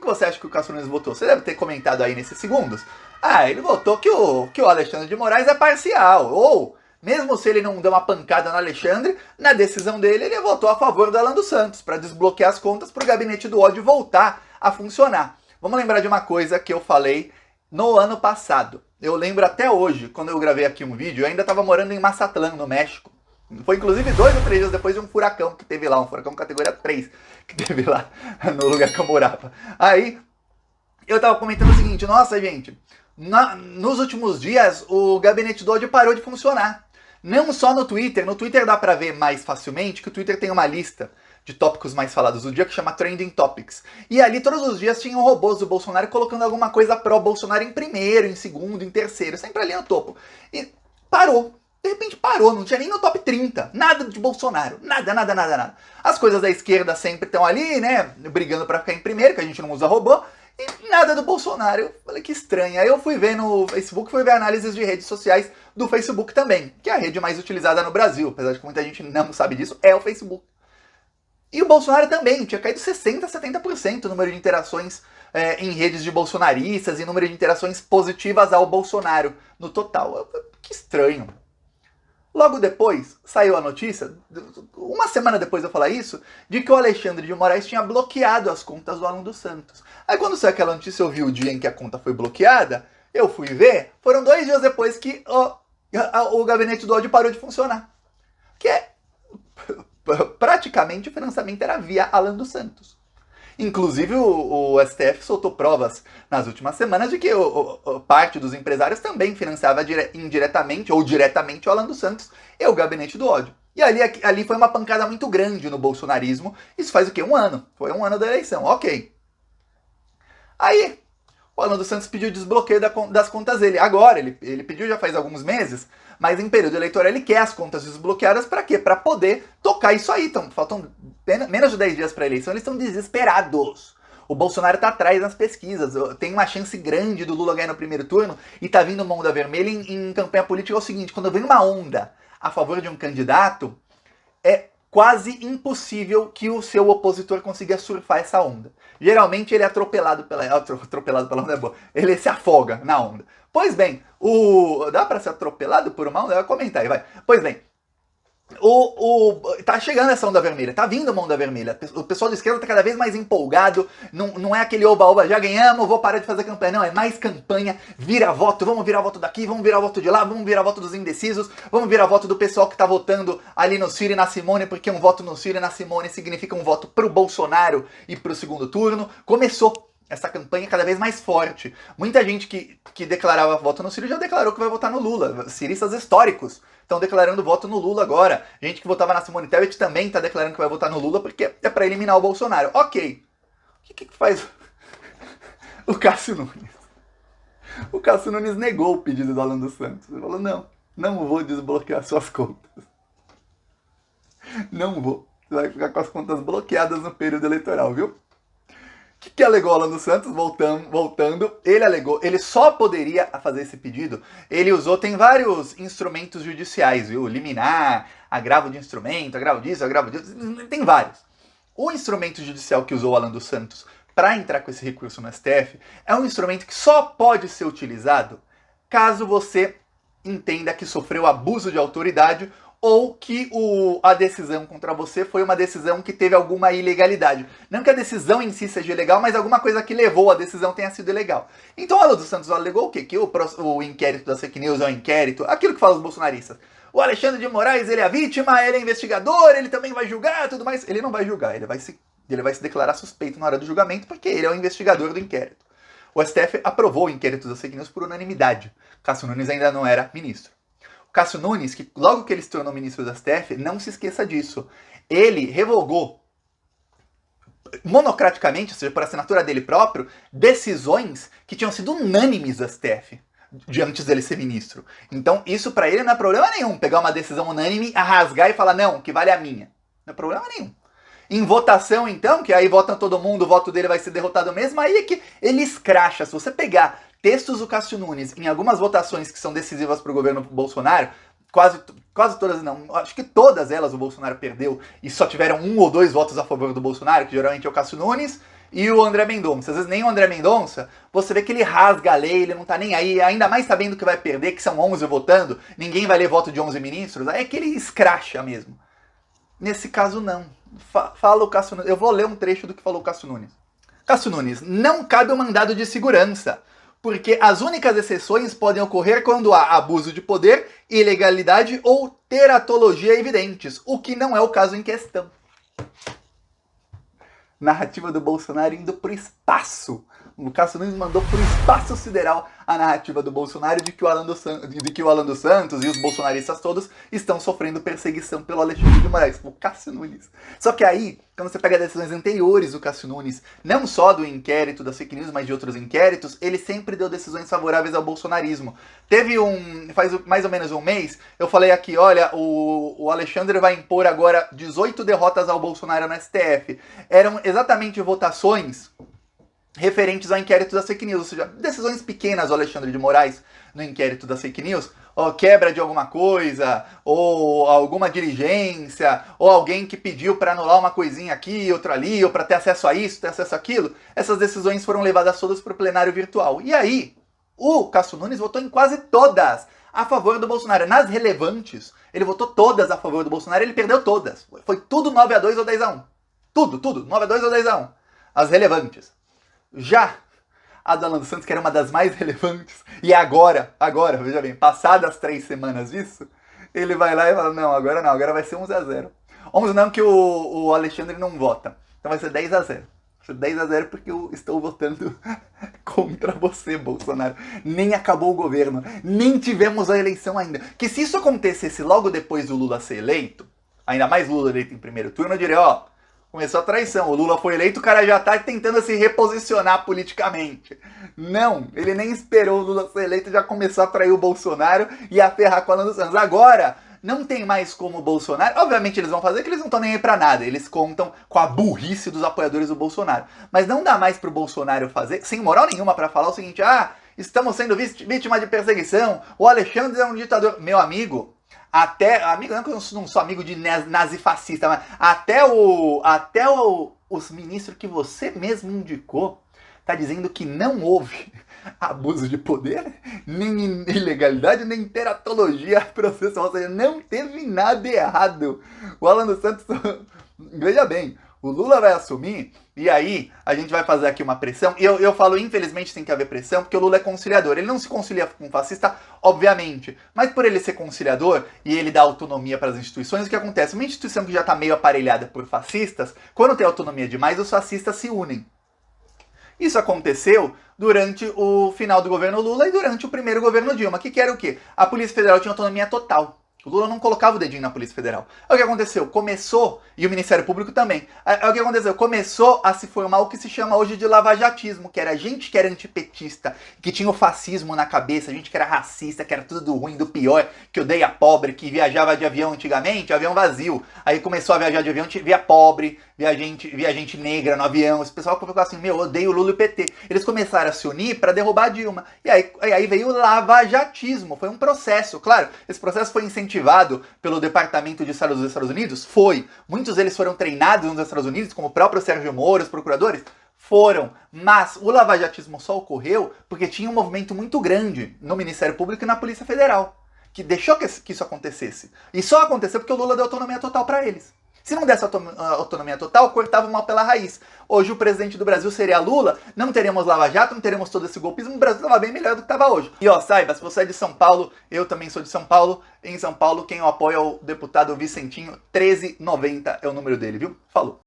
que você acha que o Cássio Nunes votou? Você deve ter comentado aí nesses segundos. Ah, ele votou que o Alexandre de Moraes é parcial. Ou, mesmo se ele não deu uma pancada no Alexandre, na decisão dele ele votou a favor do Alan dos Santos, para desbloquear as contas para o gabinete do ódio voltar a funcionar. Vamos lembrar de uma coisa que eu falei no ano passado. Eu lembro até hoje, quando eu gravei aqui um vídeo, eu ainda estava morando em Mazatlán, no México. Foi inclusive 2 ou 3 dias depois de um furacão que teve lá, um furacão categoria 3, que teve lá no lugar que eu morava. Aí, eu tava comentando o seguinte, nossa gente, nos últimos dias o gabinete do ódio parou de funcionar. Não só no Twitter dá pra ver mais facilmente que o Twitter tem uma lista de tópicos mais falados do dia que chama Trending Topics. E ali todos os dias tinham robôs do Bolsonaro colocando alguma coisa pró-Bolsonaro em primeiro, em segundo, em terceiro, sempre ali no topo. E parou. De repente parou, não tinha nem no top 30, nada de Bolsonaro, nada. As coisas da esquerda sempre estão ali, né, brigando pra ficar em primeiro, que a gente não usa robô, e nada do Bolsonaro. Eu falei, que estranho. Aí eu fui ver no Facebook, fui ver análises de redes sociais do Facebook também, que é a rede mais utilizada no Brasil, apesar de que muita gente não sabe disso, é o Facebook. E o Bolsonaro também, tinha caído 60%, 70% o número de interações em redes de bolsonaristas e número de interações positivas ao Bolsonaro no total. Que estranho. Logo depois, saiu a notícia, uma semana depois de eu falar isso, de que o Alexandre de Moraes tinha bloqueado as contas do Alan dos Santos. Aí quando saiu aquela notícia, eu vi o dia em que a conta foi bloqueada, eu fui ver, foram 2 dias depois que o gabinete do ódio parou de funcionar. Que é, praticamente o financiamento era via Alan dos Santos. Inclusive o STF soltou provas nas últimas semanas de que parte dos empresários também financiava indiretamente ou diretamente o Alan dos Santos e o gabinete do ódio. E ali foi uma pancada muito grande no bolsonarismo. Isso faz o quê? 1 ano. Foi 1 ano da eleição. Ok. Aí, o Alan dos Santos pediu desbloqueio das contas dele. Agora, ele pediu já faz alguns meses, mas em período eleitoral ele quer as contas desbloqueadas para quê? Para poder tocar isso aí. Então, faltam menos de 10 dias para a eleição, eles estão desesperados. O Bolsonaro está atrás nas pesquisas. Tem uma chance grande do Lula ganhar no primeiro turno e tá vindo uma onda vermelha em campanha política. É o seguinte, quando vem uma onda a favor de um candidato, é quase impossível que o seu opositor consiga surfar essa onda. Geralmente ele é atropelado pela onda, é boa. Ele se afoga na onda. Pois bem, dá pra ser atropelado por uma onda? Eu vou comentar aí, vai. Pois bem, tá chegando essa onda vermelha, tá vindo uma onda vermelha. O pessoal de esquerda tá cada vez mais empolgado. Não é aquele oba-oba, já ganhamos, vou parar de fazer campanha. Não, é mais campanha, vira voto, vamos virar voto daqui, vamos virar voto de lá, vamos virar voto dos indecisos, vamos virar voto do pessoal que tá votando ali no Ciro e na Simone, porque um voto no Ciro e na Simone significa um voto pro Bolsonaro e pro segundo turno. Começou essa campanha cada vez mais forte. Muita gente que declarava voto no Ciro já declarou que vai votar no Lula. Ciristas históricos estão declarando voto no Lula agora. Gente que votava na Simone Tebet também está declarando que vai votar no Lula porque é para eliminar o Bolsonaro. Ok. O que faz o Cássio Nunes? O Cássio Nunes negou o pedido do Alan dos Santos. Ele falou, não vou desbloquear suas contas. Não vou. Você vai ficar com as contas bloqueadas no período eleitoral, viu? O que alegou o Alan dos Santos? Voltando, ele alegou, ele só poderia fazer esse pedido, ele usou, tem vários instrumentos judiciais, viu? Liminar, agravo de instrumento, agravo disso, tem vários. O instrumento judicial que usou o Alan dos Santos para entrar com esse recurso no STF é um instrumento que só pode ser utilizado caso você entenda que sofreu abuso de autoridade ou que a decisão contra você foi uma decisão que teve alguma ilegalidade. Não que a decisão em si seja ilegal, mas alguma coisa que levou a decisão tenha sido ilegal. Então o Alan dos Santos alegou o quê? Que o inquérito das fake news é um inquérito, aquilo que falam os bolsonaristas. O Alexandre de Moraes, ele é a vítima, ele é investigador, ele também vai julgar, tudo mais. Ele não vai julgar, ele vai se declarar suspeito na hora do julgamento, porque ele é o investigador do inquérito. O STF aprovou o inquérito das fake news por unanimidade. Cássio Nunes ainda não era ministro. Cássio Nunes, que logo que ele se tornou ministro do STF, não se esqueça disso. Ele revogou monocraticamente, ou seja, por assinatura dele próprio, decisões que tinham sido unânimes do STF de antes dele ser ministro. Então isso pra ele não é problema nenhum, pegar uma decisão unânime, rasgar e falar, não, que vale a minha. Não é problema nenhum. Em votação, então, que aí vota todo mundo, o voto dele vai ser derrotado mesmo, aí é que ele escracha. Se você pegar textos do Cássio Nunes em algumas votações que são decisivas para o governo Bolsonaro, quase todas, não, acho que todas elas o Bolsonaro perdeu e só tiveram 1 ou 2 votos a favor do Bolsonaro, que geralmente é o Cássio Nunes e o André Mendonça. Às vezes nem o André Mendonça, você vê que ele rasga a lei, ele não tá nem aí, ainda mais sabendo que vai perder, que são 11 votando, ninguém vai ler voto de 11 ministros, aí é que ele escracha mesmo. Nesse caso, não. Fala o Cássio Nunes. Eu vou ler um trecho do que falou o Cássio Nunes. Cássio Nunes, não cabe o mandado de segurança, porque as únicas exceções podem ocorrer quando há abuso de poder, ilegalidade ou teratologia evidentes, o que não é o caso em questão. Narrativa do Bolsonaro indo pro espaço. O Cássio Nunes mandou pro espaço sideral a narrativa do Bolsonaro de que o Alan dos Santos e os bolsonaristas todos estão sofrendo perseguição pelo Alexandre de Moraes. O Cássio Nunes. Só que aí, quando você pega decisões anteriores do Cássio Nunes, não só do inquérito das fake news, mas de outros inquéritos, ele sempre deu decisões favoráveis ao bolsonarismo. Teve faz mais ou menos um mês, eu falei aqui, olha, o Alexandre vai impor agora 18 derrotas ao Bolsonaro no STF. Eram exatamente votações referentes ao inquérito das fake news, ou seja, decisões pequenas do Alexandre de Moraes no inquérito das fake news, ou quebra de alguma coisa, ou alguma diligência, ou alguém que pediu para anular uma coisinha aqui, outra ali, ou para ter acesso a isso, ter acesso àquilo, essas decisões foram levadas todas para o plenário virtual. E aí, o Cássio Nunes votou em quase todas a favor do Bolsonaro. Nas relevantes, ele votou todas a favor do Bolsonaro, ele perdeu todas. Foi tudo 9-2 ou 10-1. Tudo, 9-2 ou 10-1. As relevantes. Já a do Alan dos Santos, que era uma das mais relevantes, e agora, veja bem, passadas 3 semanas disso, ele vai lá e fala, não, agora vai ser 11-0. 11 não, que o Alexandre não vota. Então vai ser 10-0. Vai ser 10-0 porque eu estou votando contra você, Bolsonaro. Nem acabou o governo, nem tivemos a eleição ainda. Que se isso acontecesse logo depois do Lula ser eleito, ainda mais Lula eleito em primeiro turno, eu diria, ó, começou a traição. O Lula foi eleito, o cara já tá tentando se reposicionar politicamente. Não, ele nem esperou o Lula ser eleito, já começou a trair o Bolsonaro e a ferrar com o Alan dos Santos. Agora, não tem mais como o Bolsonaro... Obviamente eles vão fazer que eles não estão nem aí pra nada. Eles contam com a burrice dos apoiadores do Bolsonaro. Mas não dá mais pro Bolsonaro fazer, sem moral nenhuma, pra falar o seguinte, estamos sendo vítima de perseguição, o Alexandre é um ditador. Meu amigo... amigo, não que eu não sou amigo de nazifascista, mas até os ministros que você mesmo indicou tá dizendo que não houve abuso de poder, nem ilegalidade, nem teratologia processual, ou seja, não teve nada errado. O Alan dos Santos, veja bem, o Lula vai assumir e aí a gente vai fazer aqui uma pressão. E eu falo, infelizmente tem que haver pressão, porque o Lula é conciliador. Ele não se concilia com o fascista, obviamente. Mas por ele ser conciliador e ele dar autonomia para as instituições, o que acontece? Uma instituição que já está meio aparelhada por fascistas, quando tem autonomia demais, os fascistas se unem. Isso aconteceu durante o final do governo Lula e durante o primeiro governo Dilma, que era o quê? A Polícia Federal tinha autonomia total. O Lula não colocava o dedinho na Polícia Federal. Aí o que aconteceu? Começou, e o Ministério Público também, aí o que aconteceu? Começou a se formar o que se chama hoje de lavajatismo, que era gente que era antipetista, que tinha o fascismo na cabeça, gente que era racista, que era tudo do ruim, do pior, que odeia pobre, que viajava de avião antigamente, avião vazio. Aí começou a viajar de avião, via pobre, via gente negra no avião. Esse pessoal ficou assim, meu, odeio o Lula e o PT. Eles começaram a se unir para derrubar a Dilma. E aí veio o lavajatismo, foi um processo. Claro, esse processo foi incentivado pelo Departamento de Estado dos Estados Unidos? Foi. Muitos deles foram treinados nos Estados Unidos, como o próprio Sérgio Moro, os procuradores? Foram. Mas o lavajatismo só ocorreu porque tinha um movimento muito grande no Ministério Público e na Polícia Federal, que deixou que isso acontecesse. E só aconteceu porque o Lula deu autonomia total para eles. Se não desse autonomia total, cortava o mal pela raiz. Hoje o presidente do Brasil seria Lula, não teríamos Lava Jato, não teríamos todo esse golpismo, o Brasil estava bem melhor do que estava hoje. E ó, saiba, se você é de São Paulo, eu também sou de São Paulo. Em São Paulo, quem eu apoio é o deputado Vicentinho, 1390 é o número dele, viu? Falou!